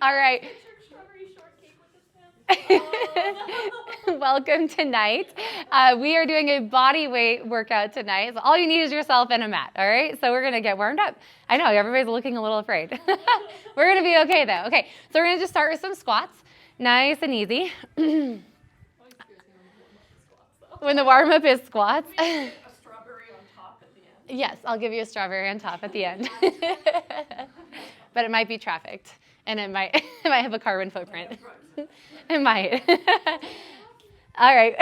All right. Welcome tonight. We are doing a body weight workout tonight. So all you need is yourself and a mat, all right? So we're going to get warmed up. I know, everybody's looking a little afraid. We're going to be okay, though. Okay, so we're going to just start with some squats. Nice and easy. When the warm-up is squats. A strawberry on top at the end. Yes, I'll give you a strawberry on top at the end. But it might be trafficked, and it might have a carbon footprint. It might. All right,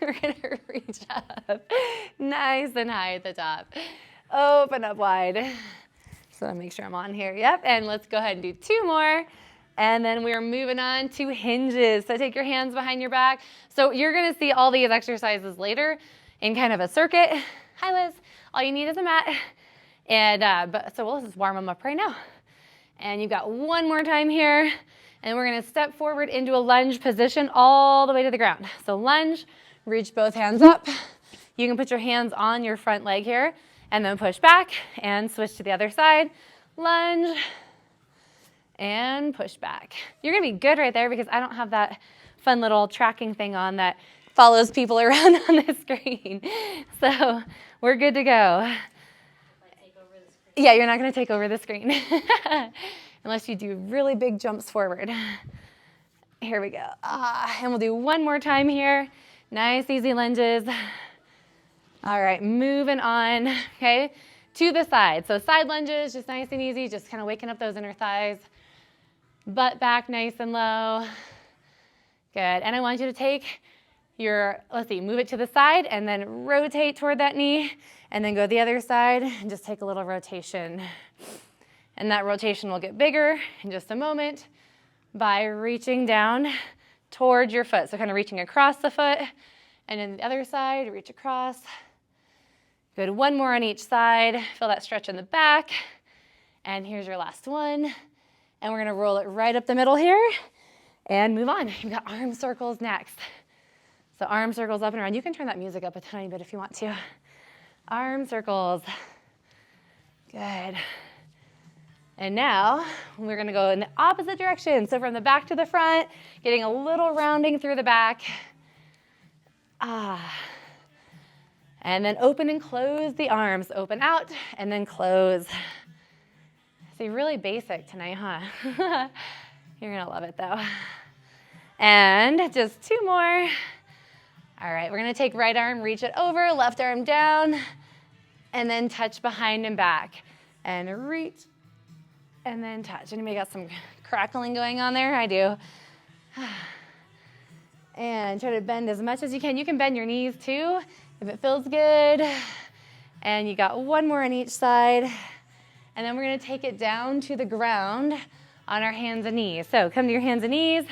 we're going to reach up nice and high at the top. Open up wide. So make sure I'm on here. Yep, and let's go ahead and do 2 more. And then we're moving on to hinges. So take your hands behind your back. So you're going to see all these exercises later in kind of a circuit. Hi, Liz. All you need is a mat. And so we'll just warm them up right now. And you've got 1 more time here. And we're going to step forward into a lunge position all the way to the ground. So lunge, reach both hands up. You can put your hands on your front leg here and then push back and switch to the other side. Lunge and push back. You're going to be good right there because I don't have that fun little tracking thing on that follows people around on the screen. So we're good to go. Yeah, you're not going to take over the screen. Unless you do really big jumps forward. Here we go. And we'll do 1 more time here. Nice, easy lunges. All right, moving on, okay, to the side. So side lunges, just nice and easy, just kind of waking up those inner thighs. Butt back nice and low. Good. And I want you to take your, move it to the side and then rotate toward that knee and then go the other side and just take a little rotation. And that rotation will get bigger in just a moment by reaching down towards your foot. So kind of reaching across the foot, and then the other side, reach across. Good, 1 more on each side. Feel that stretch in the back. And here's your last one. And we're gonna roll it right up the middle here and move on. You've got arm circles next. So arm circles up and around. You can turn that music up a tiny bit if you want to. Arm circles. Good. And now we're going to go in the opposite direction. So from the back to the front, getting a little rounding through the back. And then open and close the arms. Open out and then close. See, really basic tonight, huh? You're going to love it though. And just 2 more. All right, we're going to take right arm, reach it over, left arm down, and then touch behind and back. And reach. And then touch. Anybody got some crackling going on there? I do. And try to bend as much as you can. You can bend your knees too if it feels good. And you got 1 more on each side. And then we're going to take it down to the ground on our hands and knees. So come to your hands and knees.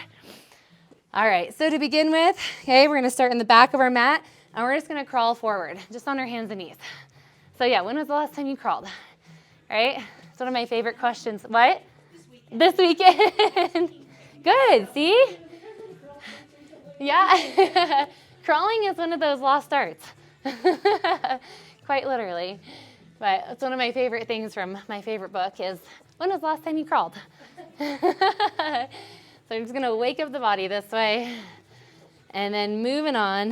All right, so to begin with, okay, we're going to start in the back of our mat. And we're just going to crawl forward, just on our hands and knees. So yeah, when was the last time you crawled? All right? It's one of my favorite questions. What? This weekend. Good, see? Yeah. Crawling is one of those lost arts. Quite literally. But it's one of my favorite things from my favorite book is, when was the last time you crawled? So I'm just going to wake up the body this way. And then moving on.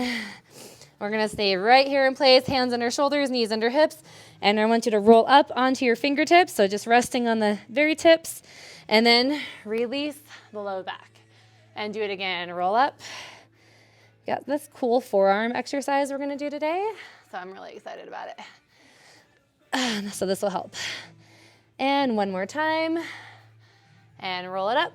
We're going to stay right here in place, hands under shoulders, knees under hips. And I want you to roll up onto your fingertips, so just resting on the very tips. And then release the low back. And do it again. Roll up. Got this cool forearm exercise we're going to do today. So I'm really excited about it. So this will help. And 1 more time. And roll it up.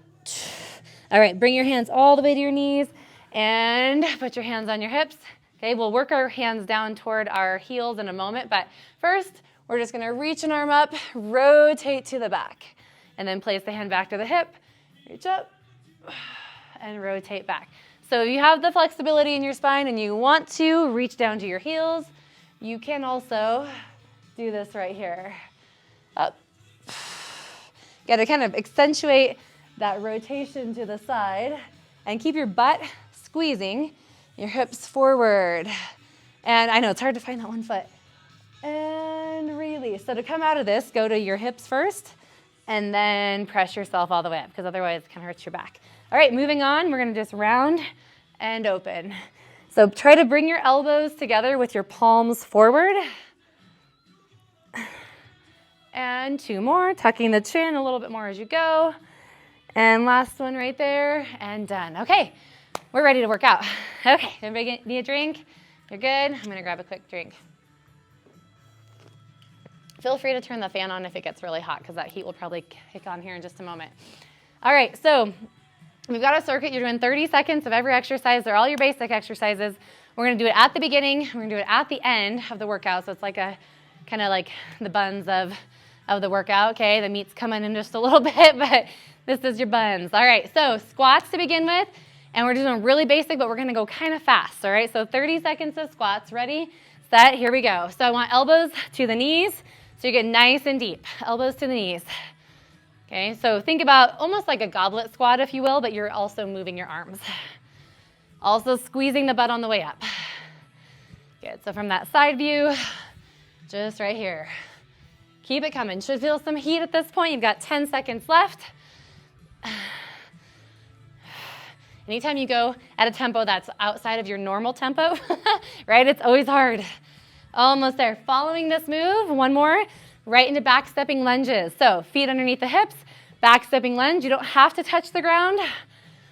All right, bring your hands all the way to your knees. And put your hands on your hips. Okay, we'll work our hands down toward our heels in a moment, but first, we're just gonna reach an arm up, rotate to the back, and then place the hand back to the hip, reach up, and rotate back. So if you have the flexibility in your spine and you want to reach down to your heels, you can also do this right here. Up. Got to kind of accentuate that rotation to the side and keep your butt squeezing, your hips forward. And I know it's hard to find that one foot. And release. So to come out of this, go to your hips first. and then press yourself all the way up because otherwise it kind of hurts your back. All right, moving on, we're gonna just round and open. So try to bring your elbows together with your palms forward. And 2 more, tucking the chin a little bit more as you go. And last one right there, and done. Okay, we're ready to work out. Okay, everybody need a drink? You're good? I'm gonna grab a quick drink. Feel free to turn the fan on if it gets really hot because that heat will probably kick on here in just a moment. All right, so we've got a circuit. You're doing 30 seconds of every exercise. They're all your basic exercises. We're gonna do it at the beginning. We're gonna do it at the end of the workout. So it's like a, kind of like the buns of the workout, okay? The meat's coming in just a little bit, but this is your buns. All right, so squats to begin with, and we're doing really basic, but we're gonna go kind of fast, all right? So 30 seconds of squats. Ready, set, here we go. So I want elbows to the knees, so you get nice and deep. Elbows to the knees. Okay, so think about almost like a goblet squat, if you will, but you're also moving your arms. Also squeezing the butt on the way up. Good, so from that side view, just right here. Keep it coming. Should feel some heat at this point. You've got 10 seconds left. Anytime you go at a tempo that's outside of your normal tempo, right, it's always hard. Almost there. Following this move, one more, right into back stepping lunges. So feet underneath the hips, back stepping lunge. You don't have to touch the ground,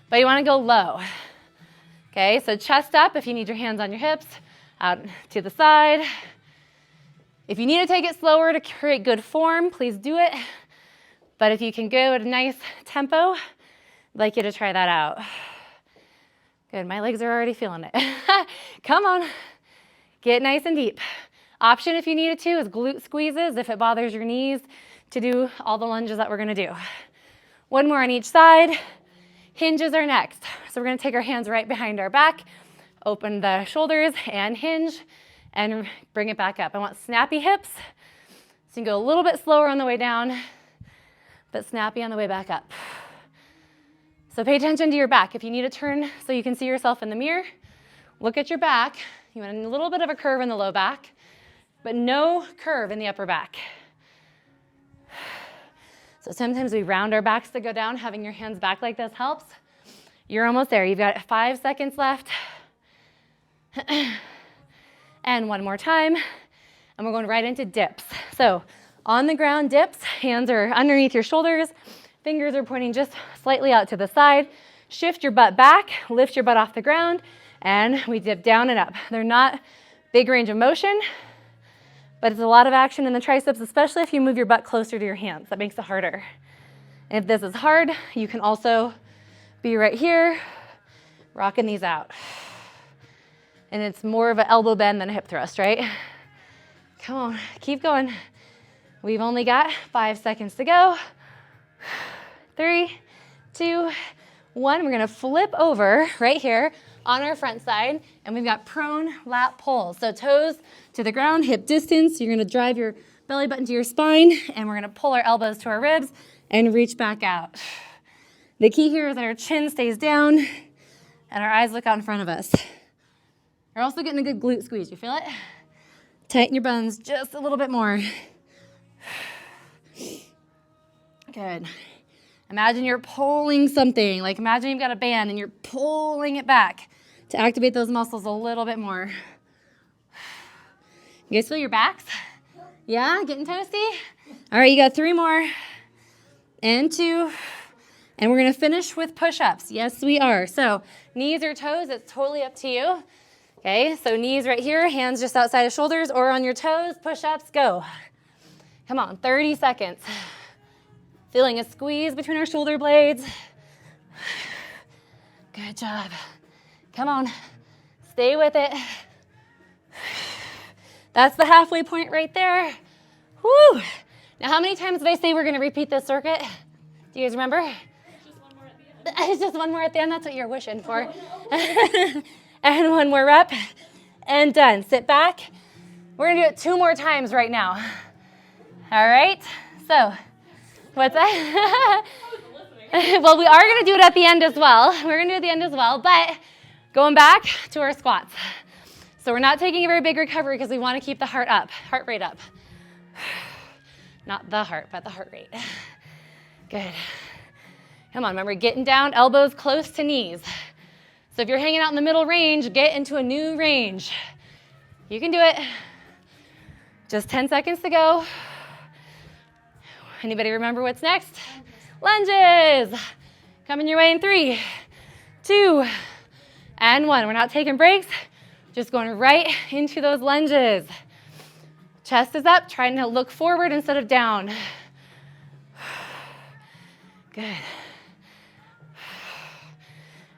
but you want to go low. Okay, so chest up if you need your hands on your hips, out to the side. If you need to take it slower to create good form, please do it. But if you can go at a nice tempo, I'd like you to try that out. Good, my legs are already feeling it. Come on, get nice and deep. Option if you needed to is glute squeezes if it bothers your knees to do all the lunges that we're gonna do. One more on each side. Hinges are next. So we're gonna take our hands right behind our back, open the shoulders and hinge, and bring it back up. I want snappy hips, so you can go a little bit slower on the way down, but snappy on the way back up. So pay attention to your back. If you need to turn so you can see yourself in the mirror, look at your back. You want a little bit of a curve in the low back, but no curve in the upper back. So sometimes we round our backs to go down. Having your hands back like this helps. You're almost there. You've got 5 seconds left. And one more time, and we're going right into dips. So on the ground dips, hands are underneath your shoulders, fingers are pointing just slightly out to the side. Shift your butt back, lift your butt off the ground, and we dip down and up. They're not big range of motion, but it's a lot of action in the triceps, especially if you move your butt closer to your hands. That makes it harder. And if this is hard, you can also be right here, rocking these out. And it's more of an elbow bend than a hip thrust, right? Come on, keep going. We've only got 5 seconds to go. 3, 2, 1. We're gonna flip over right here on our front side, and we've got prone lat pulls. So toes to the ground, hip distance. You're gonna drive your belly button to your spine, and we're gonna pull our elbows to our ribs and reach back out. The key here is that our chin stays down and our eyes look out in front of us. You're also getting a good glute squeeze. You feel it? Tighten your buns just a little bit more. Good. Imagine you're pulling something. Like imagine you've got a band and you're pulling it back to activate those muscles a little bit more. You guys feel your backs? Yeah, getting toasty? All right, you got 3 more. And 2. And we're gonna finish with push-ups. Yes, we are. So knees or toes, it's totally up to you. Okay, so knees right here, hands just outside of shoulders or on your toes, push-ups, go. Come on, 30 seconds. Feeling a squeeze between our shoulder blades. Good job. Come on, stay with it. That's the halfway point right there. Woo! Now, how many times did I say we're gonna repeat this circuit? Do you guys remember? It's just one more at the end. That's what you're wishing for. And one more rep, and done. Sit back. We're gonna do it 2 more times right now. All right, so, what's that? Well, we are gonna do it at the end as well. We're gonna do it at the end as well, but going back to our squats. So we're not taking a very big recovery because we wanna keep the heart rate up. Not the heart, but the heart rate. Good. Come on, remember, getting down, elbows close to knees. So if you're hanging out in the middle range, get into a new range. You can do it. Just 10 seconds to go. Anybody remember what's next? Lunges. Coming your way in 3, 2, and 1. We're not taking breaks. Just going right into those lunges. Chest is up, trying to look forward instead of down. Good.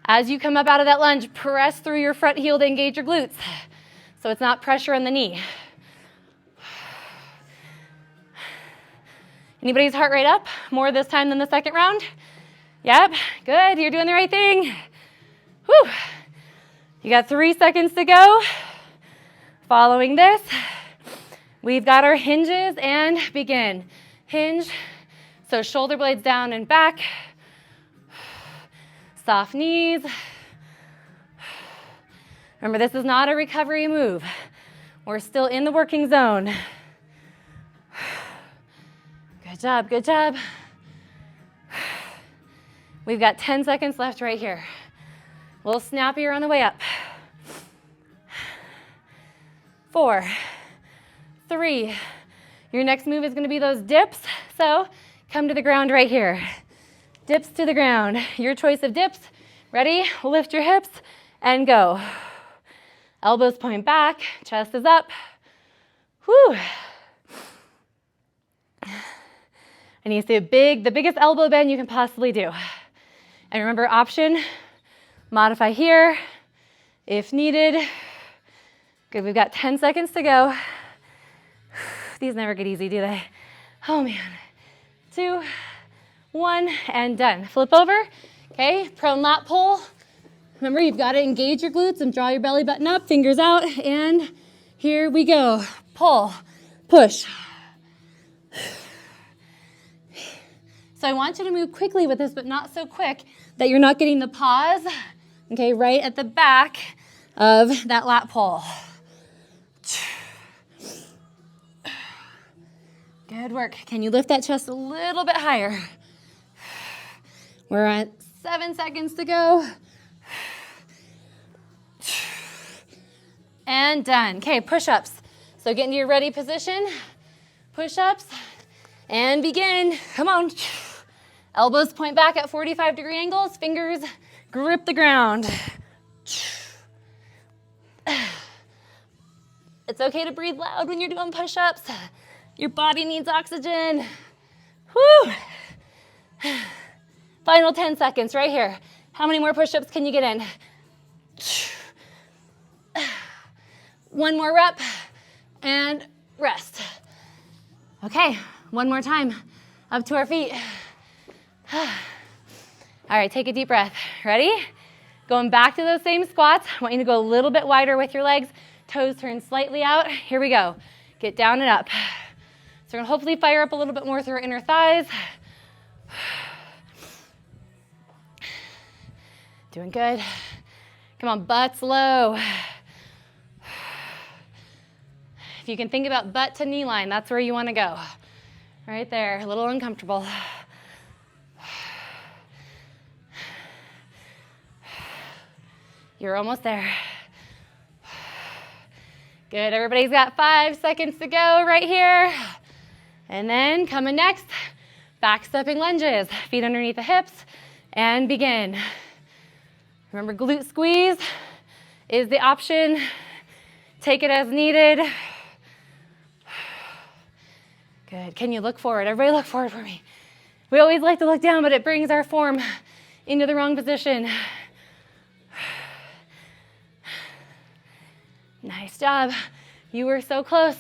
As you come up out of that lunge, press through your front heel to engage your glutes so it's not pressure on the knee. Anybody's heart rate up more this time than the second round? Yep, good, you're doing the right thing. Whew. You got 3 seconds to go. Following this, we've got our hinges and begin. Hinge, so shoulder blades down and back. Soft knees. Remember, this is not a recovery move. We're still in the working zone. Good job, good job. We've got 10 seconds left right here. A little snappier on the way up. 4, 3. Your next move is going to be those dips. So come to the ground right here. Dips to the ground. Your choice of dips. Ready? Lift your hips and go. Elbows point back. Chest is up. Whew. And you see the biggest elbow bend you can possibly do. And remember, option, modify here if needed. Good, we've got 10 seconds to go. These never get easy, do they? Oh man. 2, 1, and done. Flip over, okay? Prone lat pull. Remember, you've got to engage your glutes and draw your belly button up, fingers out, and here we go. Pull, push. So I want you to move quickly with this, but not so quick that you're not getting the pause, okay, right at the back of that lat pull. Good work. Can you lift that chest a little bit higher? We're at 7 seconds to go. And done. Okay, push-ups. So get into your ready position. Push-ups. And begin. Come on. Elbows point back at 45-degree angles. Fingers grip the ground. It's okay to breathe loud when you're doing push-ups. Your body needs oxygen. Woo! Final 10 seconds right here. How many more push-ups can you get in? 1 more rep and rest. Okay, 1 more time. Up to our feet. All right, take a deep breath. Ready? Going back to those same squats. I want you to go a little bit wider with your legs. Toes turn slightly out. Here we go. Get down and up. So we're gonna hopefully fire up a little bit more through our inner thighs. Doing good. Come on, butts low. If you can think about butt to knee line, that's where you wanna go. Right there, a little uncomfortable. You're almost there. Good, everybody's got 5 seconds to go right here. And then coming next, back stepping lunges. Feet underneath the hips and begin. Remember, glute squeeze is the option. Take it as needed. Good, can you look forward? Everybody look forward for me. We always like to look down, but it brings our form into the wrong position. Nice job. You were so close.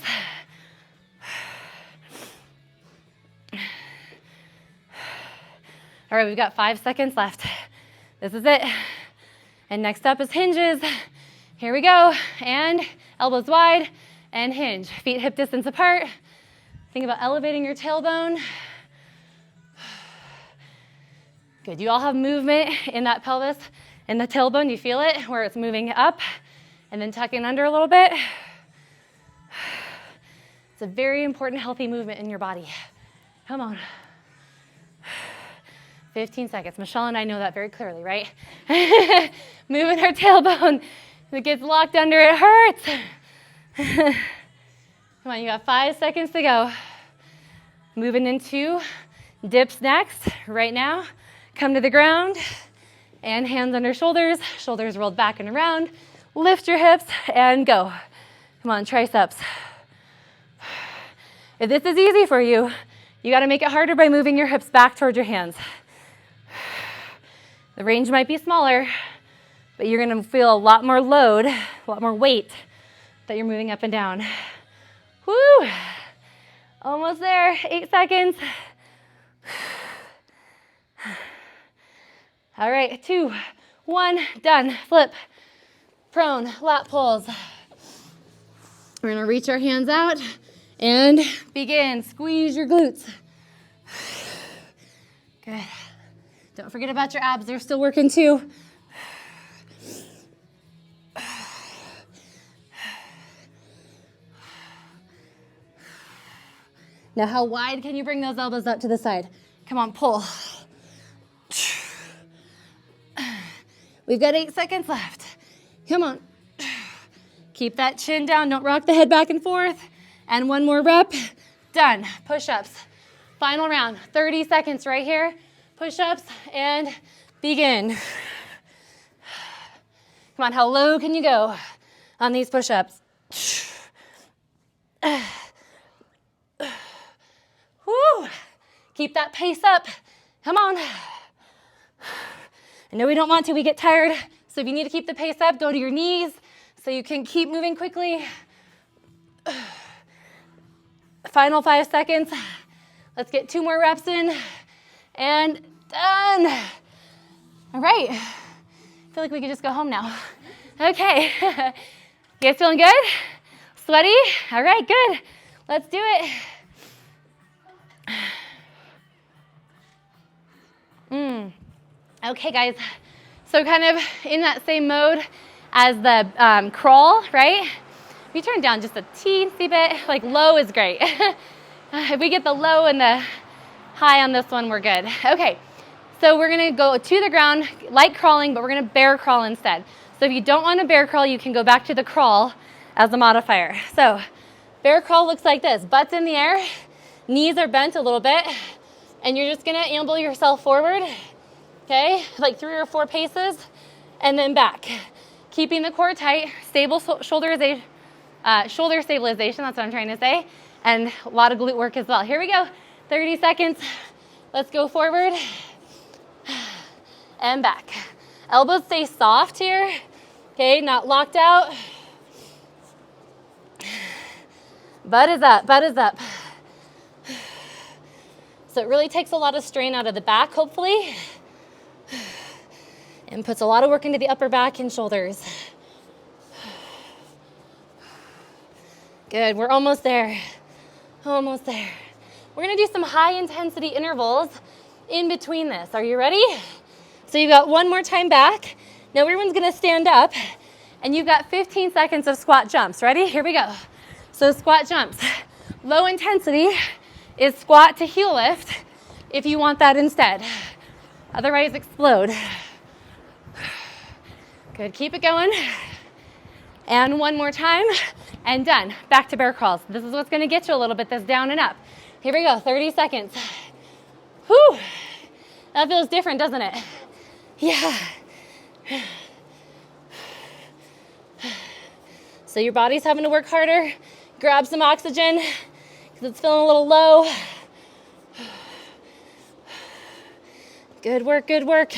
All right, we've got 5 seconds left. This is it. And next up is hinges. Here we go. And elbows wide and hinge. Feet hip distance apart. Think about elevating your tailbone. Good, you all have movement in that pelvis, in the tailbone. You feel it where it's moving up and then tucking under a little bit. It's a very important healthy movement in your body. Come on. 15 seconds. Michelle and I know that very clearly, right? Moving her tailbone. If it gets locked under, it hurts. Come on, you got 5 seconds to go. Moving into dips next. Right now, come to the ground and hands under shoulders, shoulders rolled back and around. Lift your hips and go. Come on, triceps. If this is easy for you, you got to make it harder by moving your hips back towards your hands. The range might be smaller, but you're going to feel a lot more load, a lot more weight that you're moving up and down. Woo! Almost there. 8 seconds. All right, 2, 1, done. Flip, prone, lat pulls. We're going to reach our hands out and begin. Squeeze your glutes. Good. Don't forget about your abs. They're still working too. Now, how wide can you bring those elbows up to the side? Come on, pull. We've got 8 seconds left. Come on. Keep that chin down. Don't rock the head back and forth. And one more rep. Done. Push-ups. Final round. 30 seconds right here. Push-ups and begin. Come on, how low can you go on these push-ups? Woo! Keep that pace up. Come on. I know we don't want to, we get tired. So if you need to keep the pace up, go to your knees so you can keep moving quickly. Final 5 seconds. Let's get 2 more reps in. And done. All right. I feel like we could just go home now. Okay. You guys feeling good? Sweaty? All right, good. Let's do it. Okay, guys. So kind of in that same mode as the crawl, right? If you turn down just a teensy bit, like low is great. If we get the low and the high on this one, we're good. Okay, so we're gonna go to the ground, like crawling, but we're gonna bear crawl instead. So if you don't want to bear crawl, you can go back to the crawl as a modifier. So bear crawl looks like this. Butt's in the air, knees are bent a little bit, and you're just gonna amble yourself forward, okay? Like 3 or 4 paces, and then back. Keeping the core tight, stable shoulder stabilization, that's what I'm trying to say, and a lot of glute work as well. Here we go, 30 seconds. Let's go forward and back. Elbows stay soft here, okay, not locked out. Butt is up, butt is up. So it really takes a lot of strain out of the back, hopefully, and puts a lot of work into the upper back and shoulders. Good, we're almost there. Almost there. We're gonna do some high intensity intervals in between this. Are you ready? So you've got one more time back. Now everyone's gonna stand up, and you've got 15 seconds of squat jumps. Ready? Here we go. So squat jumps. Low intensity is squat to heel lift if you want that instead. Otherwise, explode. Good, keep it going. And one more time, and done. Back to bear crawls. This is what's gonna get you a little bit, this down and up. Here we go, 30 seconds. Whew, that feels different, doesn't it? Yeah. So your body's having to work harder. Grab some oxygen, because it's feeling a little low. Good work, good work.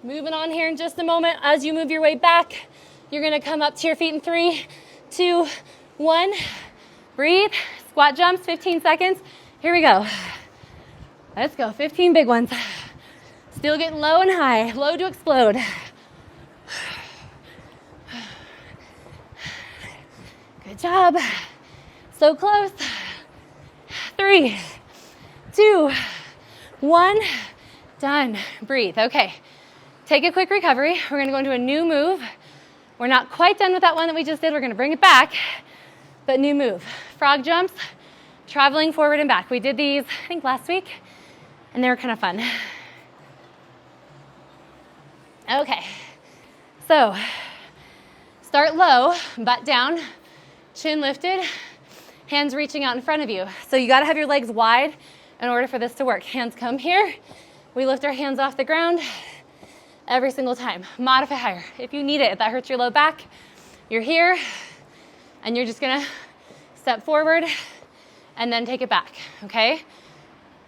Moving on here in just a moment. As you move your way back, you're gonna come up to your feet in 3, 2, 1. Breathe, squat jumps, 15 seconds. Here we go. Let's go, 15 big ones. Still getting low and high, low to explode. Good job. So close. 3, 2, 1. Done. Breathe. Okay. Take a quick recovery. We're going to go into a new move. We're not quite done with that one that we just did. We're going to bring it back, but new move. Frog jumps, traveling forward and back. We did these, I think, last week, and they were kind of fun. Okay, so start low, butt down, chin lifted, hands reaching out in front of you. So you gotta have your legs wide in order for this to work. Hands come here. We lift our hands off the ground every single time. Modify higher if you need it. If that hurts your low back, you're here, and you're just gonna step forward and then take it back, okay?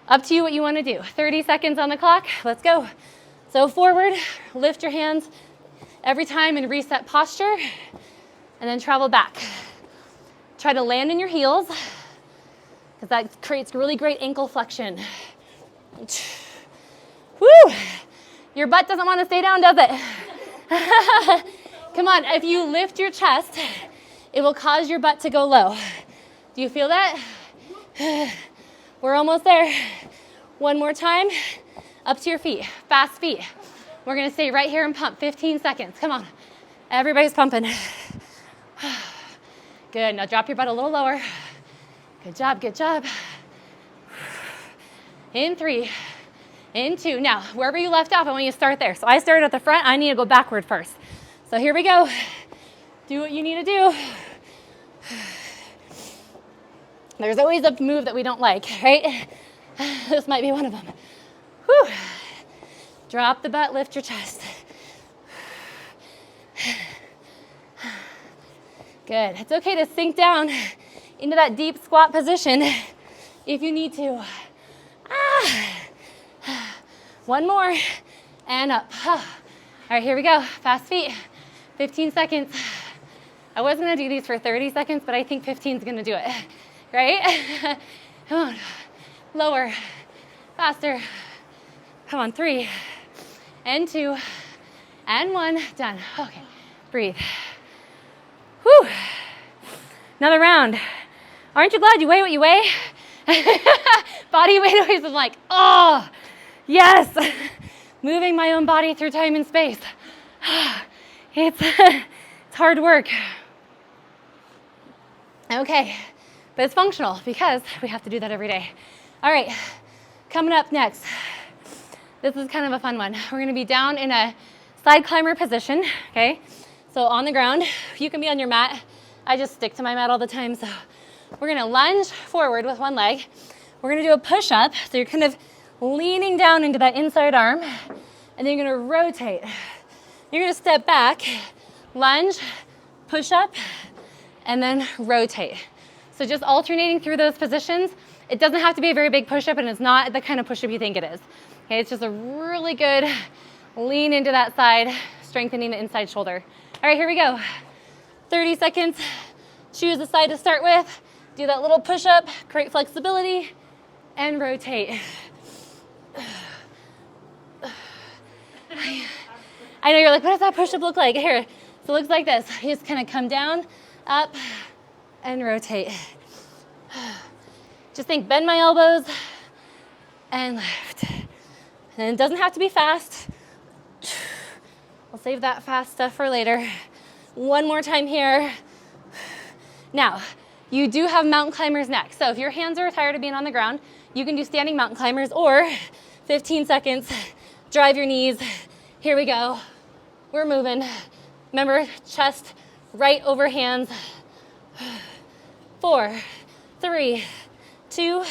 Up to you what you wanna do. 30 seconds on the clock, let's go. So forward, lift your hands every time and reset posture, and then travel back. Try to land in your heels, because that creates really great ankle flexion. Woo! Your butt doesn't want to stay down, does it? Come on, if you lift your chest, it will cause your butt to go low. Do you feel that? We're almost there. One more time. Up to your feet, fast feet. We're gonna stay right here and pump 15 seconds. Come on, everybody's pumping. Good, now drop your butt a little lower. Good job, good job. In 3, in 2. Now, wherever you left off, I want you to start there. So I started at the front, I need to go backward first. So here we go. Do what you need to do. There's always a move that we don't like, right? This might be one of them. Whew. Drop the butt, lift your chest. Good. It's okay to sink down into that deep squat position if you need to. One more, and up. All right, here we go. Fast feet, 15 seconds. I was gonna do these for 30 seconds, but I think 15 is gonna do it, right? Come on, lower, faster. Come on, 3, and 2, and 1, done. Okay, breathe. Whew. Another round. Aren't you glad you weigh what you weigh? Body weight always is like, oh, yes. Moving my own body through time and space. It's hard work. Okay, but it's functional because we have to do that every day. All right, coming up next. This is kind of a fun one. We're gonna be down in a side climber position, okay? So on the ground, you can be on your mat. I just stick to my mat all the time. So we're gonna lunge forward with one leg. We're gonna do a push-up. So you're kind of leaning down into that inside arm, and then you're gonna rotate. You're gonna step back, lunge, push up, and then rotate. So just alternating through those positions. It doesn't have to be a very big push-up, and it's not the kind of push-up you think it is. Okay, it's just a really good lean into that side, strengthening the inside shoulder. All right, here we go. 30 seconds. Choose a side to start with. Do that little push-up, create flexibility, and rotate. I know you're like, what does that push-up look like? Here, so it looks like this. You just kind of come down, up, and rotate. Just think, bend my elbows, and lift. And it doesn't have to be fast. I'll save that fast stuff for later. One more time here. Now, you do have mountain climbers next. So if your hands are tired of being on the ground, you can do standing mountain climbers, or 15 seconds, drive your knees. Here we go. We're moving. Remember, chest right over hands. 4, 3, 2,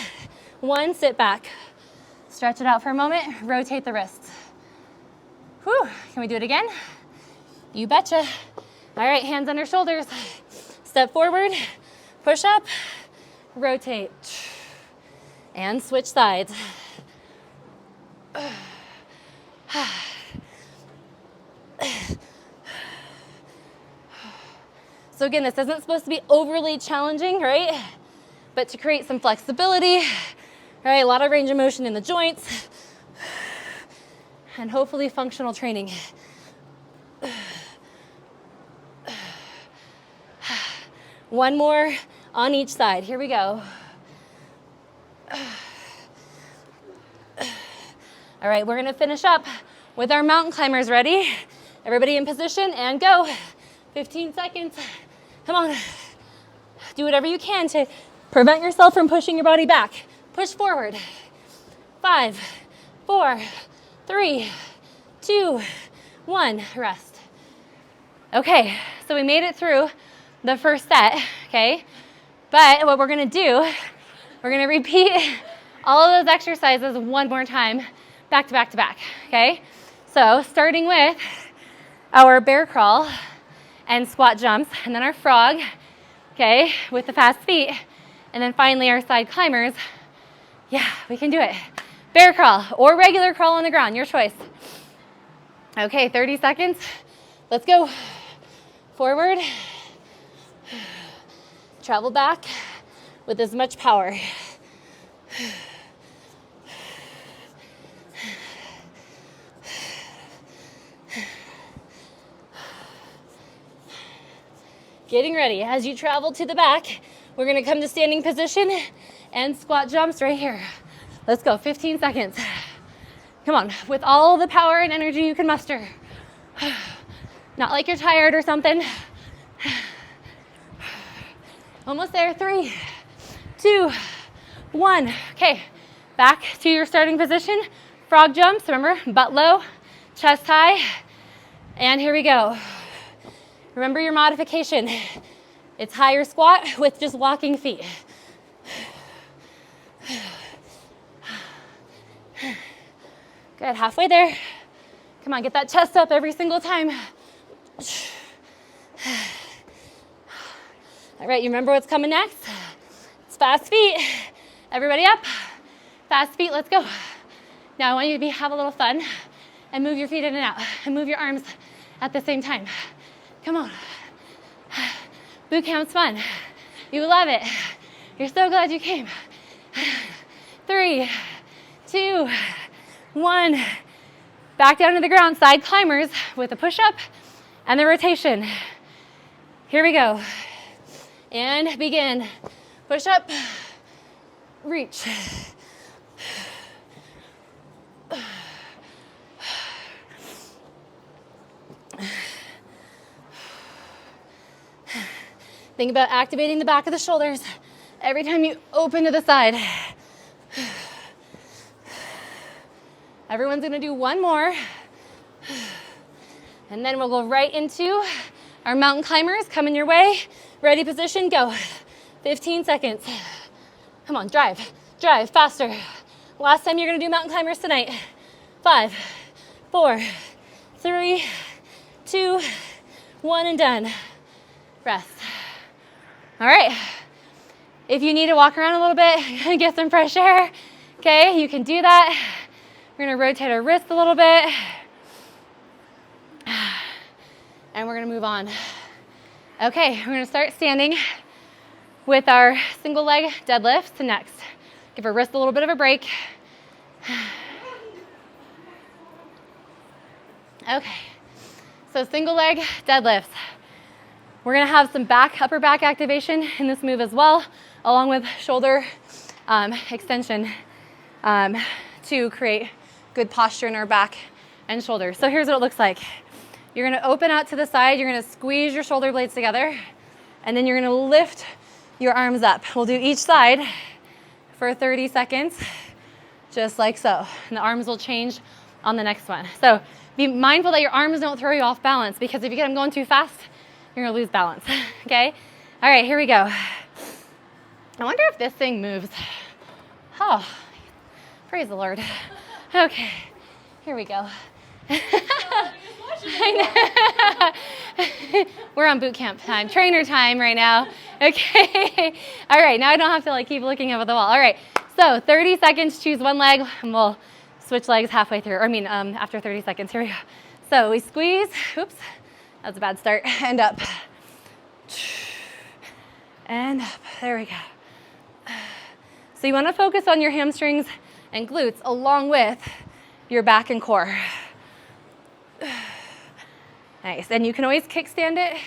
1, sit back. Stretch it out for a moment, rotate the wrists. Whew, can we do it again? You betcha. All right, hands under shoulders. Step forward, push up, rotate, and switch sides. So again, this isn't supposed to be overly challenging, right? But to create some flexibility, right? A lot of range of motion in the joints, and hopefully functional training. One more on each side. Here we go. All right, we're gonna finish up with our mountain climbers. Ready? Everybody in position and go. 15 seconds. Come on. Do whatever you can to Prevent yourself from pushing your body back. Push forward. 5, 4, 3, 2, 1. Rest. Okay, so we made it through the first set, okay? But what we're gonna do, we're gonna repeat all of those exercises one more time, back to back to back, okay? So starting with our bear crawl and squat jumps, and then our frog, okay, with the fast feet, and then finally our side climbers. Yeah, we can do it. Bear crawl or regular crawl on the ground, your choice. Okay, 30 seconds. Let's go. Forward. Travel back with as much power. Getting ready. As you travel to the back, we're gonna come to standing position and squat jumps right here. Let's go, 15 seconds. Come on, with all the power and energy you can muster. Not like you're tired or something. Almost there, 3, 2, 1. Okay, back to your starting position. Frog jumps, remember, butt low, chest high. And here we go. Remember your modification. It's higher squat with just walking feet. Good, halfway there. Come on, get that chest up every single time. All right, you remember what's coming next? It's fast feet. Everybody up. Fast feet, let's go. Now I want you to have a little fun and move your feet in and out and move your arms at the same time. Come on. Boot camp's fun. You love it. You're so glad you came. 3, 2, 1. Back down to the ground, side climbers with a push-up and the rotation. Here we go. And begin. Push up, reach. Think about activating the back of the shoulders every time you open to the side. Everyone's gonna do one more. And then we'll go right into our mountain climbers coming your way. Ready, position, go. 15 seconds. Come on, drive, faster. Last time you're gonna do mountain climbers tonight. 5, 4, 3, 2, 1, and done. Rest. All right, if you need to walk around a little bit and get some fresh air, okay, you can do that. We're gonna rotate our wrists a little bit. And we're gonna move on. Okay, we're gonna start standing with our single leg deadlifts next. Give our wrist a little bit of a break. Okay, so single leg deadlifts. We're gonna have some upper back activation in this move as well, along with shoulder extension to create good posture in our back and shoulders. So here's what it looks like. You're gonna open out to the side, you're gonna squeeze your shoulder blades together, and then you're gonna lift your arms up. We'll do each side for 30 seconds, just like so. And the arms will change on the next one. So be mindful that your arms don't throw you off balance, because if you get them going too fast, you're gonna lose balance, okay? All right, here we go. I wonder if this thing moves. Oh, praise the Lord. Okay, here we go. We're on boot camp time, trainer time right now. Okay, all right, now I don't have to keep looking up at the wall. All right, so 30 seconds, choose one leg, and we'll switch legs halfway through, after 30 seconds, here we go. So we squeeze, oops. That was a bad start. And up. And up. There we go. So you want to focus on your hamstrings and glutes along with your back and core. Nice. And you can always kickstand it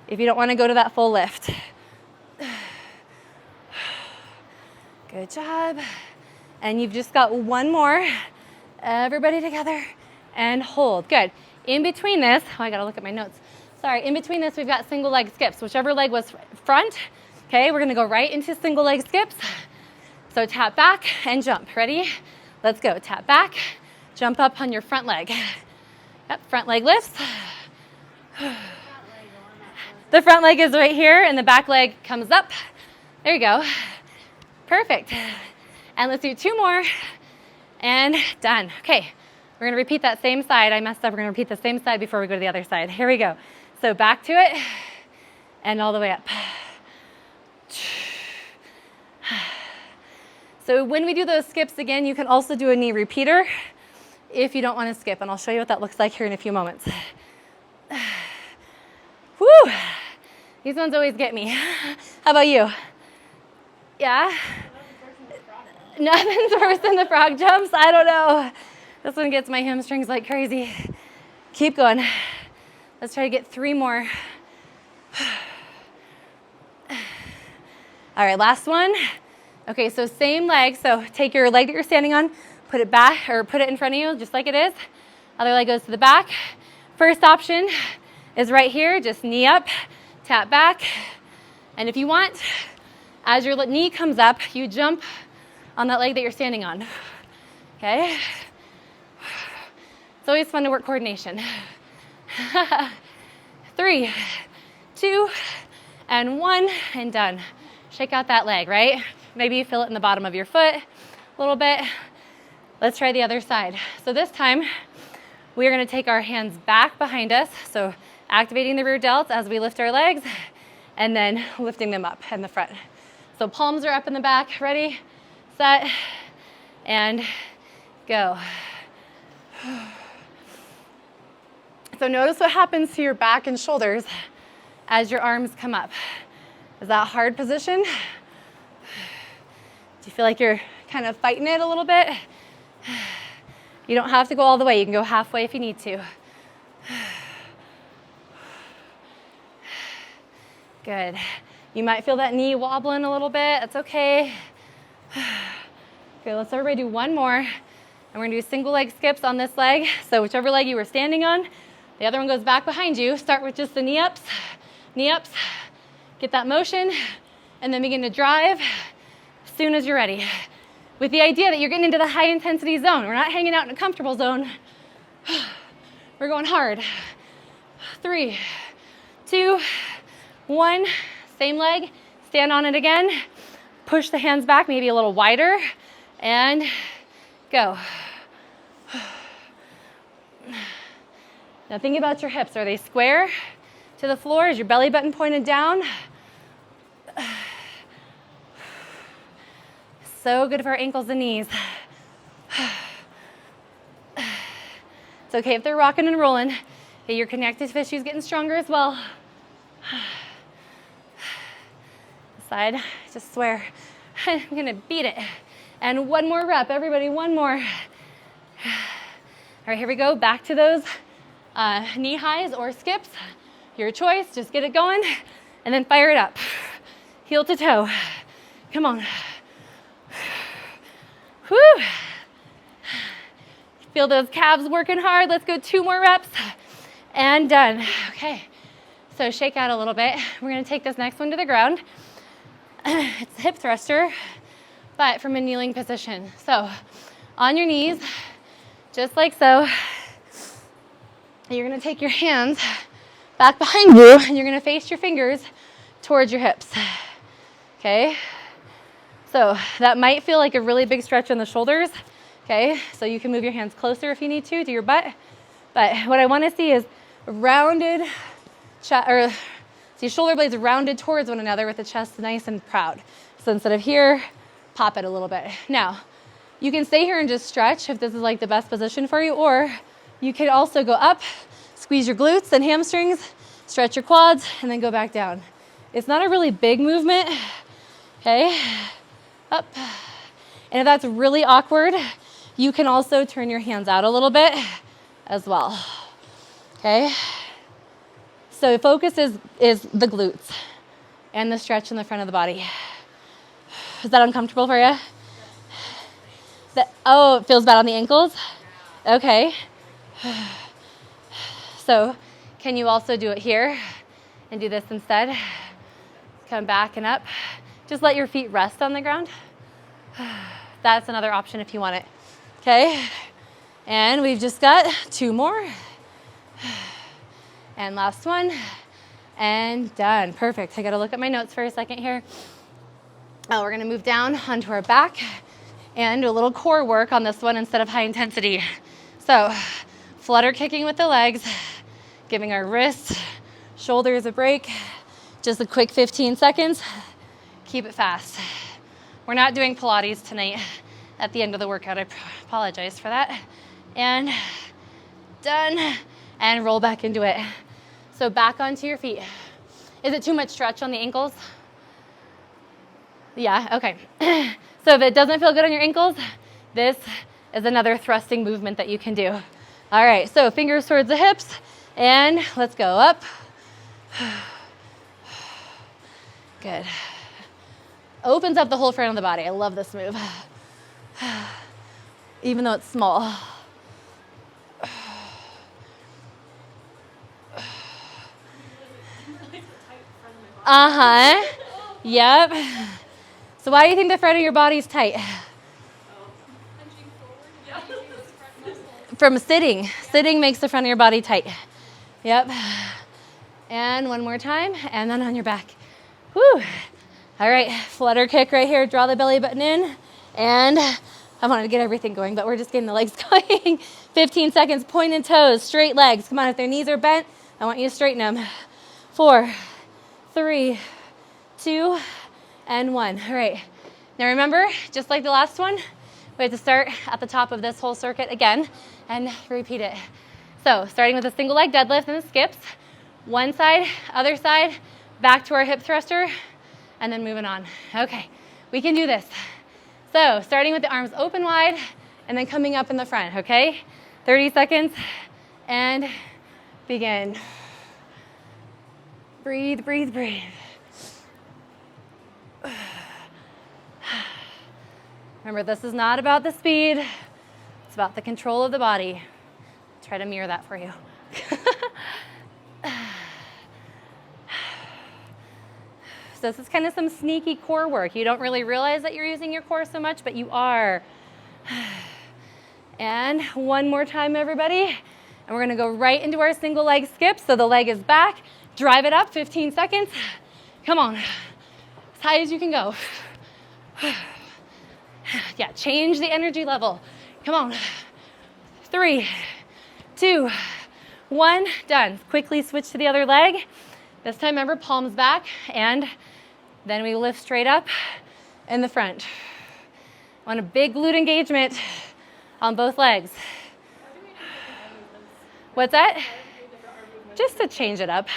if you don't want to go to that full lift. Good job. And you've just got one more. Everybody together and hold. Good. In between this, I gotta look at my notes. Sorry, in between this, we've got single leg skips. Whichever leg was front, Okay, we're gonna go right into single leg skips. So tap back and jump. Ready? Let's go. Tap back, jump up on your front leg. Yep, front leg lifts. The front leg is right here and the back leg comes up. There you go. Perfect. And let's do 2 more and done. Okay, we're gonna repeat that same side. I messed up. We're gonna repeat the same side before we go to the other side. Here we go. So back to it and all the way up. So when we do those skips again, you can also do a knee repeater if you don't want to skip, and I'll show you what that looks like here in a few moments. Woo! These ones always get me. How about you? Yeah? Nothing's worse than the frog jumps. I don't know. This one gets my hamstrings like crazy. Keep going. Let's try to get 3 more. All right, last one. Okay, so same leg. So take your leg that you're standing on, put it back, or put it in front of you just like it is. Other leg goes to the back. First option is right here, just knee up, tap back. And if you want, as your knee comes up, you jump on that leg that you're standing on. Okay? It's always fun to work coordination. 3, 2, and 1, and done. Shake out that leg, right? Maybe you feel it in the bottom of your foot a little bit. Let's try the other side. So this time, we are gonna take our hands back behind us, so activating the rear delts as we lift our legs, and then lifting them up in the front. So palms are up in the back, ready, set, and go. So notice what happens to your back and shoulders as your arms come up. Is that a hard position? Do you feel like you're kind of fighting it a little bit? You don't have to go all the way. You can go halfway if you need to. Good. You might feel that knee wobbling a little bit. That's okay. Okay, let's everybody do 1 more. And we're gonna do single leg skips on this leg. So whichever leg you were standing on, the other one goes back behind you. Start with just the knee ups, get that motion, and then begin to drive as soon as you're ready. With the idea that you're getting into the high intensity zone. We're not hanging out in a comfortable zone. We're going hard. 3, 2, 1, same leg, stand on it again. Push the hands back, maybe a little wider, and go. Now think about your hips. Are they square to the floor? Is your belly button pointed down? So good for our ankles and knees. It's okay if they're rocking and rolling. Okay, your connective tissue is getting stronger as well. Side, just swear, I'm gonna beat it. And 1 more rep, everybody, 1 more. All right, here we go, back to those knee highs or skips. Your choice, just get it going, and then fire it up. Heel to toe, come on. Whew. Feel those calves working hard. Let's go 2 more reps, and done. Okay, so shake out a little bit. We're gonna take this next one to the ground. It's a hip thruster, but from a kneeling position. So on your knees, just like so, you're gonna take your hands back behind you and you're gonna face your fingers towards your hips, okay? So that might feel like a really big stretch in the shoulders, okay? So you can move your hands closer if you need to your butt, but what I wanna see is rounded, see shoulder blades rounded towards one another with the chest nice and proud. So instead of here, pop it a little bit. Now, you can stay here and just stretch if this is like the best position for you, or you can also go up, squeeze your glutes and hamstrings, stretch your quads, and then go back down. It's not a really big movement, okay? Up. And if that's really awkward, you can also turn your hands out a little bit as well, okay? So focus is the glutes and the stretch in the front of the body. Is that uncomfortable for you? Oh, it feels bad on the ankles? Okay. So can you also do it here and do this instead? Come back and up. Just let your feet rest on the ground. That's another option if you want it. Okay, and we've just got 2 more. And last one, and done. Perfect. I gotta look at my notes for a second here. We're gonna move down onto our back and do a little core work on this one instead of high intensity. So, flutter kicking with the legs, giving our wrists, shoulders a break. Just a quick 15 seconds. Keep it fast. We're not doing Pilates tonight at the end of the workout. I apologize for that. And done. And roll back into it. So back onto your feet. Is it too much stretch on the ankles? Yeah, okay. So if it doesn't feel good on your ankles, this is another thrusting movement that you can do. All right, so fingers towards the hips, and let's go up. Good. Opens up the whole front of the body. I love this move. Even though it's small. Uh-huh. Yep. So why do you think the front of your body's tight? From sitting. Sitting makes the front of your body tight. Yep. And one more time, and then on your back. Woo. All right, flutter kick right here. Draw the belly button in, and I wanted to get everything going, but we're just getting the legs going. 15 seconds, pointed toes, straight legs. Come on, if their knees are bent, I want you to straighten them. 4, 3, 2, and 1. All right. Now remember, just like the last one, we have to start at the top of this whole circuit again and repeat it. So starting with a single leg deadlift and the skips. One side, other side, back to our hip thruster, and then moving on. Okay, we can do this. So starting with the arms open wide and then coming up in the front, okay? 30 seconds and begin. Breathe, breathe, breathe. Remember, this is not about the speed. It's about the control of the body. Try to mirror that for you. So this is kind of some sneaky core work. You don't really realize that you're using your core so much, but you are. And one more time, everybody. And we're gonna go right into our single leg skip. So the leg is back. Drive it up, 15 seconds. Come on, as high as you can go. Yeah, change the energy level. Come on. 3, 2, 1, done. Quickly switch to the other leg. This time, remember, palms back, and then we lift straight up in the front. I want a big glute engagement on both legs. What's that? Just to change it up.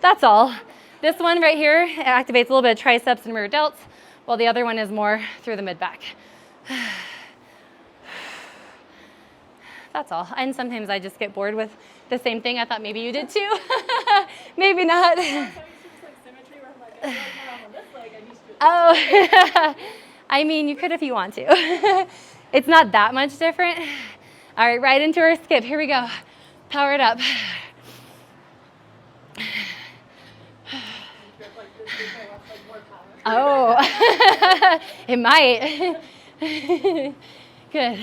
That's all. This one right here activates a little bit of triceps and rear delts, while the other one is more through the mid-back. That's all. And sometimes I just get bored with the same thing. I thought maybe you did too. Maybe not. Oh, I mean, you could if you want to. It's not that much different. All right, right into our skip. Here we go. Power it up. Oh, it might. Good.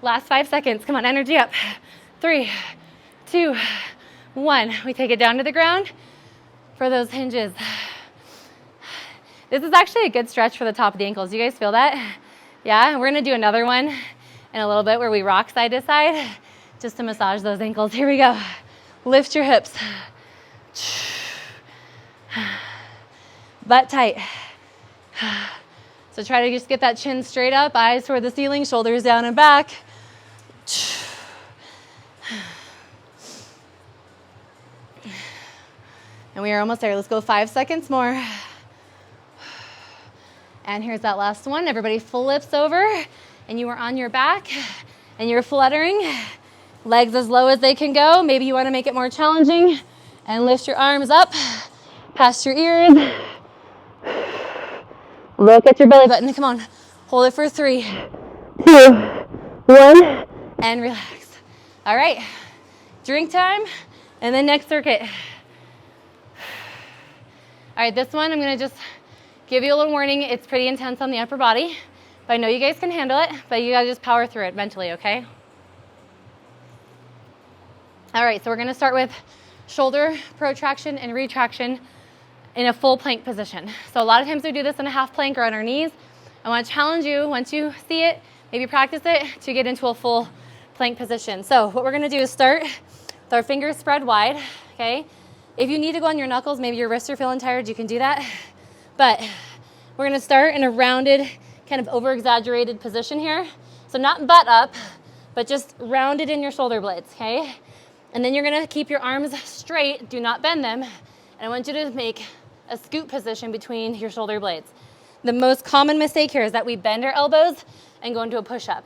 Last 5 seconds. Come on, energy up. 3, 2, 1. We take it down to the ground for those hinges. This is actually a good stretch for the top of the ankles. You guys feel that? Yeah, we're gonna do another one in a little bit where we rock side to side just to massage those ankles. Here we go. Lift your hips. Butt tight. So try to just get that chin straight up, eyes toward the ceiling, shoulders down and back. And we are almost there. Let's go 5 seconds more. And here's that last one. Everybody flips over, and you are on your back, and you're fluttering. Legs as low as they can go. Maybe you want to make it more challenging, and lift your arms up past your ears. Look at your belly button. Come on. Hold it for 3, 2, 1, and relax. All right. Drink time, and then next circuit. All right, this one I'm gonna just give you a little warning. It's pretty intense on the upper body, but I know you guys can handle it, but you gotta just power through it mentally, okay? All right, so we're gonna start with shoulder protraction and retraction in a full plank position. So a lot of times we do this in a half plank or on our knees. I wanna challenge you, once you see it, maybe practice it, to get into a full plank position. So what we're gonna do is start with our fingers spread wide, okay? If you need to go on your knuckles, maybe your wrists are feeling tired, you can do that. But we're gonna start in a rounded, kind of over-exaggerated position here. So not butt up, but just rounded in your shoulder blades, okay? And then you're gonna keep your arms straight, do not bend them. And I want you to make a scoot position between your shoulder blades. The most common mistake here is that we bend our elbows and go into a push-up.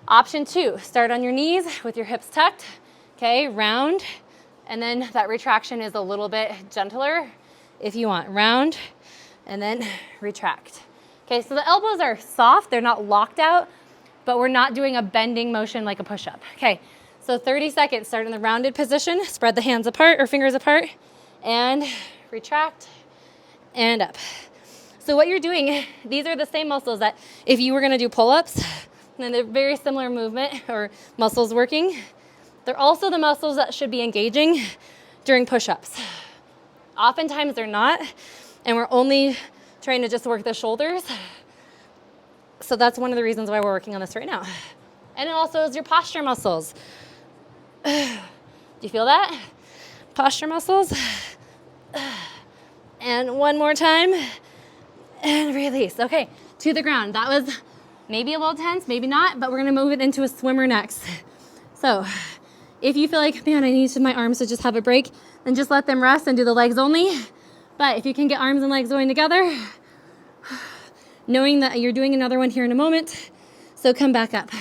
Option 2, start on your knees with your hips tucked, okay, round. And then that retraction is a little bit gentler if you want. Round and then retract. Okay, so the elbows are soft, they're not locked out, but we're not doing a bending motion like a push-up. Okay, so 30 seconds, start in the rounded position, spread the hands apart or fingers apart, and retract and up. So what you're doing, these are the same muscles that if you were gonna do pull-ups, and they're very similar movement or muscles working. They're also the muscles that should be engaging during push-ups. Oftentimes they're not, and we're only trying to just work the shoulders. So that's one of the reasons why we're working on this right now. And it also is your posture muscles. Do you feel that? Posture muscles. And one more time, and release. Okay, to the ground. That was maybe a little tense, maybe not, but we're gonna move it into a swimmer next. So, if you feel like, man, I need my arms to just have a break, then just let them rest and do the legs only. But if you can get arms and legs going together, knowing that you're doing another one here in a moment, so come back up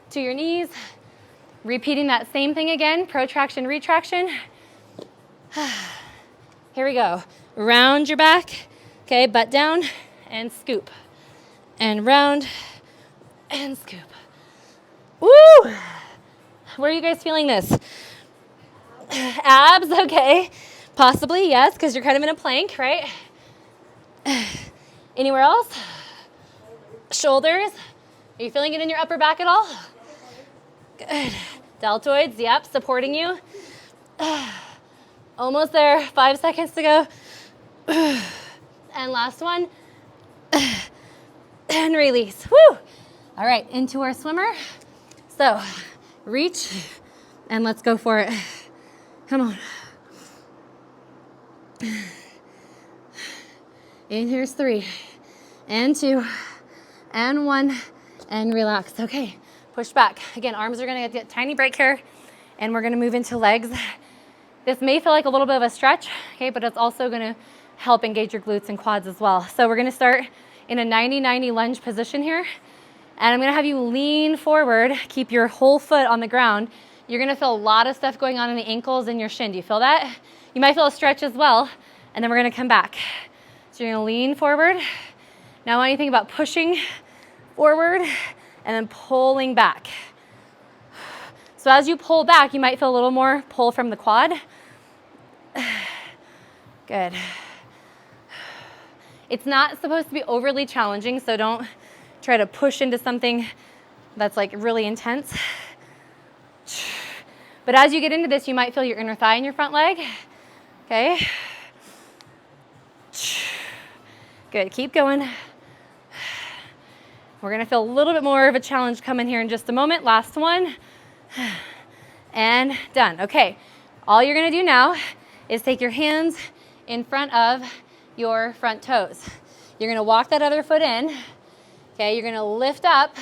to your knees, repeating that same thing again, protraction, retraction. Here we go. Round your back, okay, butt down, and scoop. And round, and scoop. Woo! Where are you guys feeling this? Abs, okay. Possibly, yes, because you're kind of in a plank, right? Anywhere else? Shoulders. Are you feeling it in your upper back at all? Good. Deltoids, yep, supporting you. Almost there, 5 seconds to go. And last one. And release. Woo! All right, into our swimmer. So, reach, and let's go for it. Come on. And here's 3, and 2, and 1, and relax. Okay, push back. Again, arms are gonna get a tiny break here, and we're gonna move into legs. This may feel like a little bit of a stretch, okay, but it's also gonna help engage your glutes and quads as well. So we're gonna start in a 90-90 lunge position here. And I'm gonna have you lean forward, keep your whole foot on the ground. You're gonna feel a lot of stuff going on in the ankles and your shin. Do you feel that? You might feel a stretch as well, and then we're gonna come back. So you're gonna lean forward. Now I want you to think about pushing forward and then pulling back. So as you pull back, you might feel a little more pull from the quad. Good. It's not supposed to be overly challenging, so don't try to push into something that's like really intense. But as you get into this, you might feel your inner thigh in your front leg. Okay. Good, keep going. We're gonna feel a little bit more of a challenge coming here in just a moment. Last one. And done. Okay, all you're gonna do now is take your hands in front of your front toes. You're gonna walk that other foot in. Okay, you're gonna lift up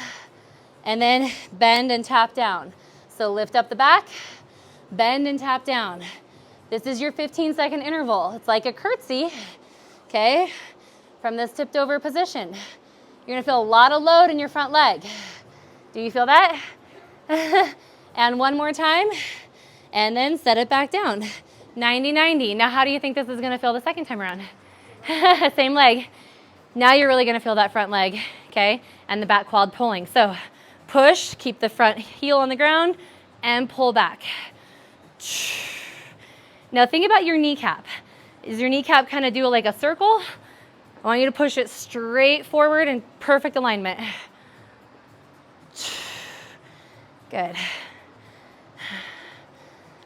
and then bend and tap down. So lift up the back, bend and tap down. This is your 15-second interval. It's like a curtsy, okay, from this tipped over position. You're gonna feel a lot of load in your front leg. Do you feel that? And one more time, and then set it back down. 90-90. Now how do you think this is gonna feel the second time around? Same leg. Now you're really gonna feel that front leg, okay? And the back quad pulling. So push, keep the front heel on the ground, and pull back. Now think about your kneecap. Is your kneecap kind of do like a circle? I want you to push it straight forward in perfect alignment. Good.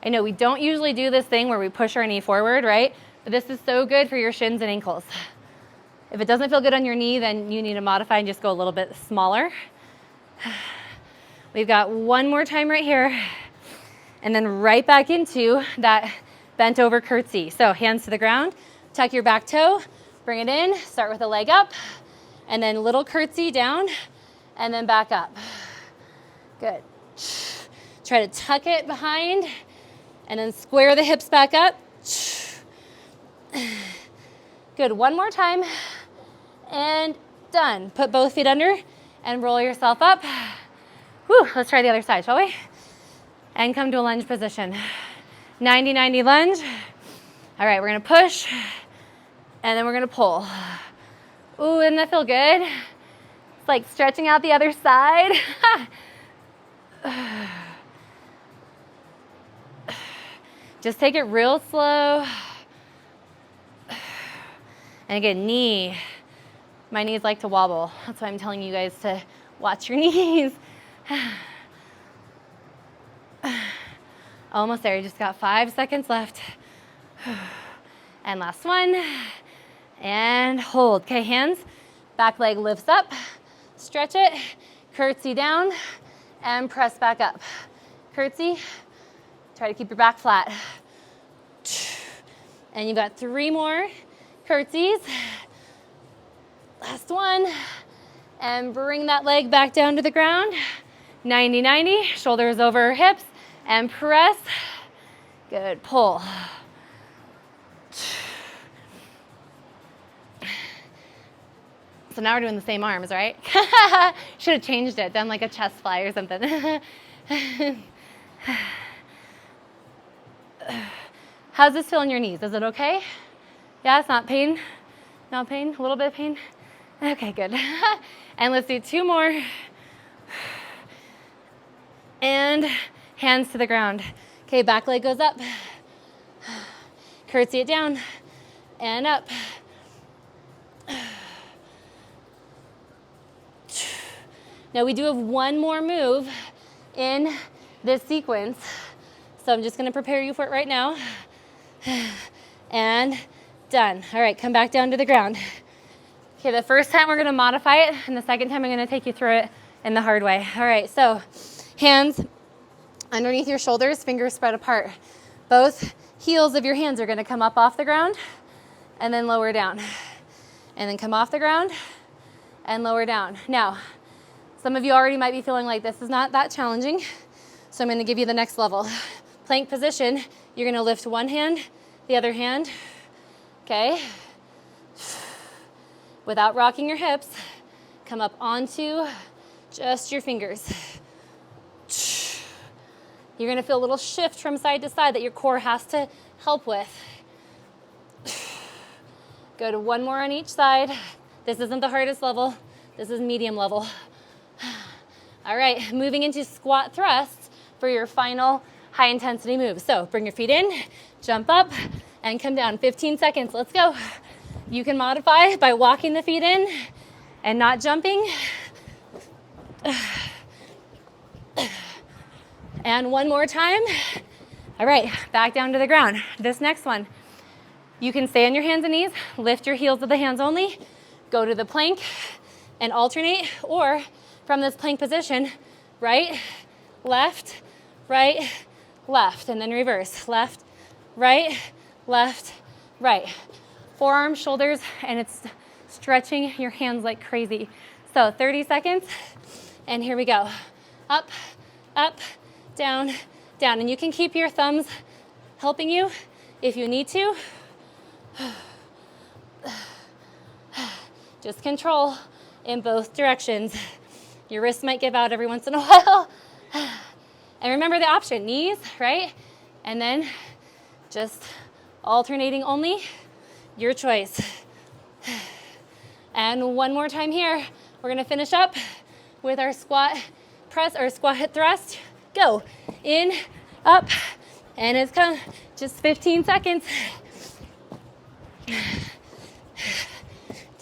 I know we don't usually do this thing where we push our knee forward, right? But this is so good for your shins and ankles. If it doesn't feel good on your knee, then you need to modify and just go a little bit smaller. We've got one more time right here. And then right back into that bent over curtsy. So hands to the ground, tuck your back toe, bring it in, start with a leg up, and then little curtsy down, and then back up. Good. Try to tuck it behind, and then square the hips back up. Good, one more time, and done. Put both feet under and roll yourself up. Whew, let's try the other side, shall we? And come to a lunge position. 90-90 lunge. All right, we're gonna push, and then we're gonna pull. Ooh, doesn't that feel good? It's like stretching out the other side. Just take it real slow. And again, knee. My knees like to wobble. That's why I'm telling you guys to watch your knees. Almost there, you just got 5 seconds left. And last one. And hold. Okay, hands, back leg lifts up. Stretch it, curtsy down, and press back up. Curtsy, try to keep your back flat. And you've got 3 more curtsies. Last one. And bring that leg back down to the ground. 90-90, shoulders over hips, and press. Good, pull. So now we're doing the same arms, right? Should have changed it, done like a chest fly or something. How's this feel in your knees? Is it okay? Yeah, it's not pain? Not pain? A little bit of pain? Okay, good. And let's do 2 more. And hands to the ground. Okay, back leg goes up. Curtsy it down and up. Now we do have one more move in this sequence. So I'm just gonna prepare you for it right now. And done. All right, come back down to the ground. Okay, the first time we're gonna modify it, and the second time I'm gonna take you through it in the hard way. All right, so hands underneath your shoulders, fingers spread apart. Both heels of your hands are gonna come up off the ground and then lower down. And then come off the ground and lower down. Now, some of you already might be feeling like this is not that challenging, so I'm gonna give you the next level. Plank position, you're gonna lift one hand, the other hand, okay? Without rocking your hips, come up onto just your fingers. You're gonna feel a little shift from side to side that your core has to help with. Go to one more on each side. This isn't the hardest level, this is medium level. All right, moving into squat thrusts for your final high intensity move. So bring your feet in, jump up, and come down. 15 seconds, let's go. You can modify by walking the feet in and not jumping. And one more time. All right, back down to the ground. This next one, you can stay on your hands and knees, lift your heels with the hands only, go to the plank and alternate, or from this plank position, right, left, and then reverse. Left, right, right. Forearms, shoulders, and it's stretching your hands like crazy. So 30 seconds, and here we go. Up, up, down, down. And you can keep your thumbs helping you if you need to. Just control in both directions. Your wrists might give out every once in a while. And remember the option, knees, right? And then just alternating only, your choice. And one more time here. We're gonna finish up with our squat press or squat hip thrust. Go, in, up, and it's just 15 seconds.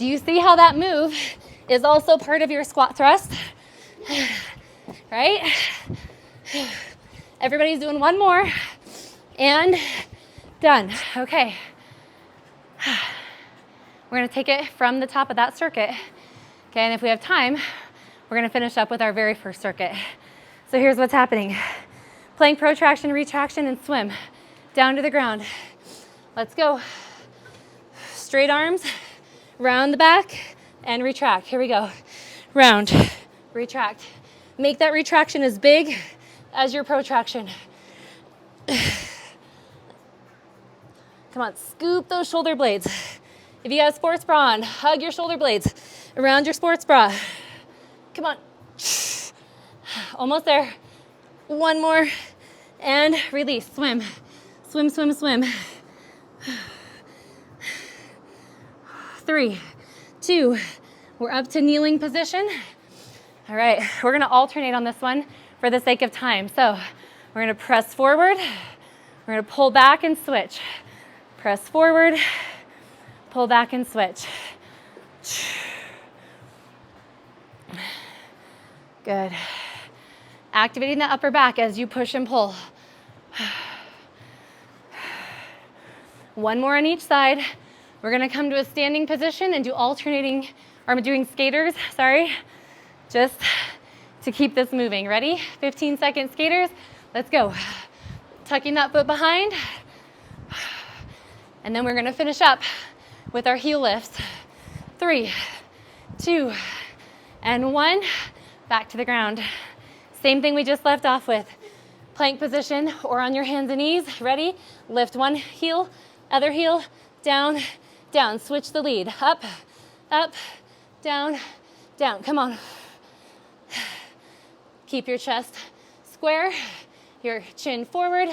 Do you see how that move is also part of your squat thrust? Right? Everybody's doing one more and done. Okay. We're gonna take it from the top of that circuit. Okay, and if we have time, we're gonna finish up with our very first circuit. So here's what's happening. Plank protraction, retraction, and swim down to the ground. Let's go. Straight arms, round the back, and retract. Here we go. Round, retract. Make that retraction as big as your protraction. Come on, scoop those shoulder blades. If you got a sports bra on, hug your shoulder blades around your sports bra. Come on. Almost there. One more. And release. Swim. Swim, swim, swim. 3, 2, we're up to kneeling position. All right, we're gonna alternate on this one for the sake of time. So we're gonna press forward, we're gonna pull back and switch. Press forward, pull back and switch. Good. Activating the upper back as you push and pull. One more on each side. We're gonna come to a standing position and do alternating, or I'm doing skaters, sorry, just to keep this moving. Ready? 15-second skaters, let's go. Tucking that foot behind. And then we're gonna finish up with our heel lifts. 3, 2, and 1. Back to the ground. Same thing we just left off with. Plank position or on your hands and knees. Ready? Lift one heel, other heel, down, down. Switch the lead. Up, up, down, down. Come on. Keep your chest square, your chin forward.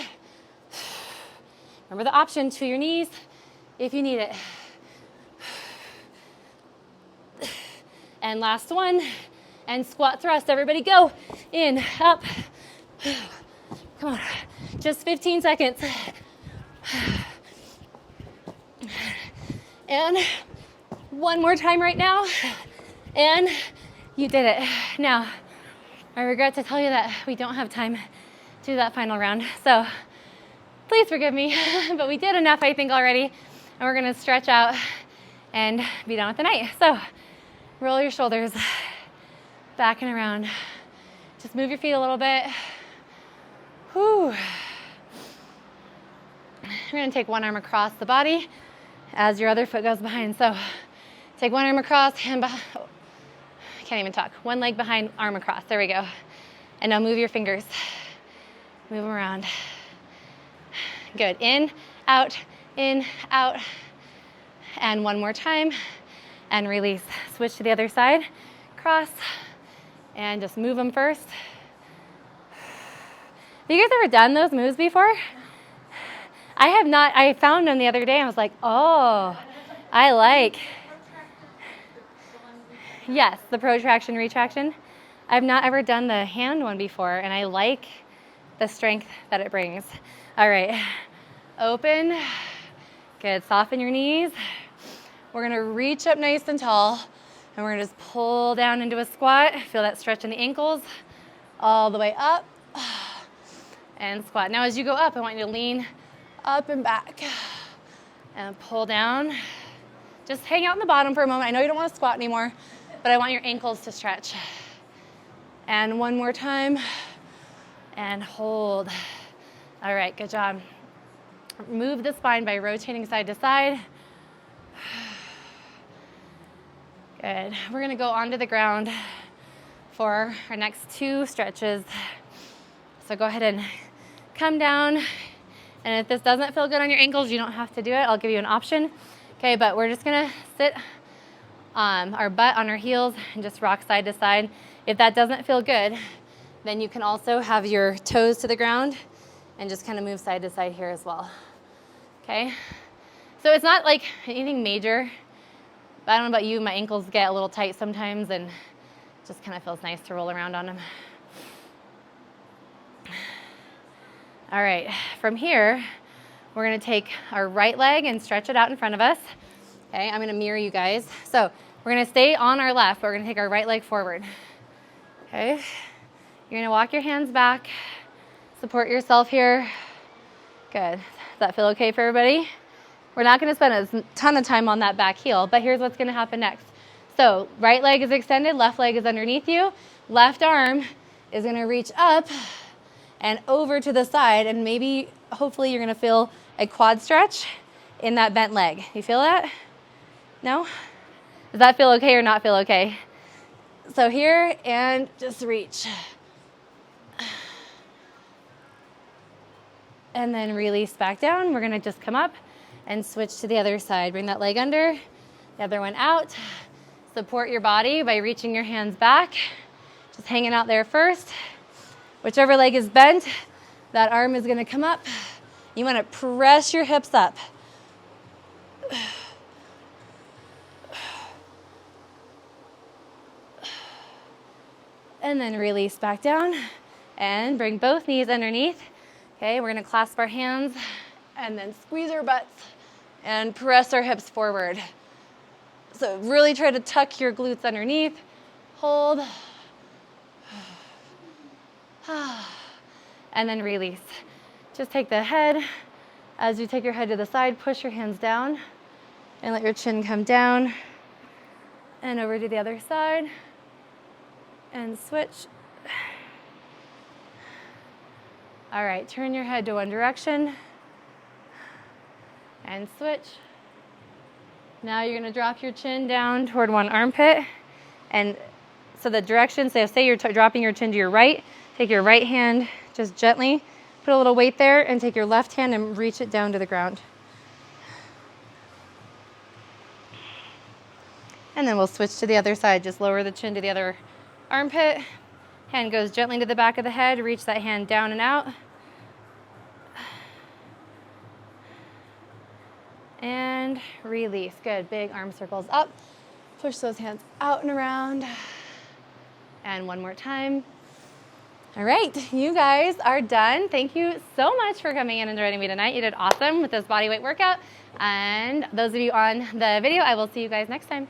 Remember the option to your knees if you need it. And last one. And squat thrust. Everybody go. In, up. Come on. Just 15 seconds. And one more time right now. And you did it. Now, I regret to tell you that we don't have time to do that final round. So please forgive me, but we did enough, I think, already. And we're gonna stretch out and be done with the night. So roll your shoulders back and around. Just move your feet a little bit. Whew. We're gonna take one arm across the body as your other foot goes behind. So take one arm across, hand behind. Oh, I can't even talk. One leg behind, arm across. There we go. And now move your fingers. Move them around. Good. In, out, and one more time. And release. Switch to the other side. Cross. And just move them first. Have you guys ever done those moves before? I have not. I found them the other day and I was like, oh, I like. Yes, the protraction, retraction. I've not ever done the hand one before and I like the strength that it brings. All right, open. Good, soften your knees. We're gonna reach up nice and tall and we're gonna just pull down into a squat. Feel that stretch in the ankles, all the way up and squat. Now as you go up, I want you to lean up and back and pull down. Just hang out in the bottom for a moment. I know you don't want to squat anymore, but I want your ankles to stretch. And one more time and hold. All right, good job. Move the spine by rotating side to side. Good. We're gonna go onto the ground for our next 2 stretches. So go ahead and come down. And if this doesn't feel good on your ankles, you don't have to do it. I'll give you an option. Okay, but we're just gonna sit our butt on our heels and just rock side to side. If that doesn't feel good, then you can also have your toes to the ground and just kind of move side to side here as well. Okay, so it's not like anything major, but I don't know about you, my ankles get a little tight sometimes and it just kind of feels nice to roll around on them. All right, from here, we're gonna take our right leg and stretch it out in front of us. Okay, I'm gonna mirror you guys. So we're gonna stay on our left, but we're gonna take our right leg forward. Okay, you're gonna walk your hands back, support yourself here. Good. Does that feel okay for everybody? We're not gonna spend a ton of time on that back heel, but here's what's gonna happen next. So right leg is extended, left leg is underneath you, left arm is gonna reach up and over to the side, and maybe, hopefully you're gonna feel a quad stretch in that bent leg. You feel that? No? Does that feel okay or not feel okay? So here, and just reach. And then release back down. We're gonna just come up and switch to the other side. Bring that leg under, the other one out. Support your body by reaching your hands back. Just hanging out there first. Whichever leg is bent, that arm is gonna come up. You wanna press your hips up. And then release back down and bring both knees underneath. Okay, we're gonna clasp our hands and then squeeze our butts and press our hips forward. So really try to tuck your glutes underneath. Hold. And then release. Just take the head. As you take your head to the side, push your hands down and let your chin come down. And over to the other side. And switch. All right, turn your head to one direction. And switch. Now you're gonna drop your chin down toward one armpit. And so the direction, so say you're dropping your chin to your right, take your right hand, just gently put a little weight there, and take your left hand and reach it down to the ground. And then we'll switch to the other side. Just lower the chin to the other armpit. Hand goes gently to the back of the head. Reach that hand down and out. And release. Good. Big arm circles up. Push those hands out and around. And one more time. All right, you guys are done. Thank you so much for coming in and joining me tonight. You did awesome with this body weight workout. And those of you on the video, I will see you guys next time.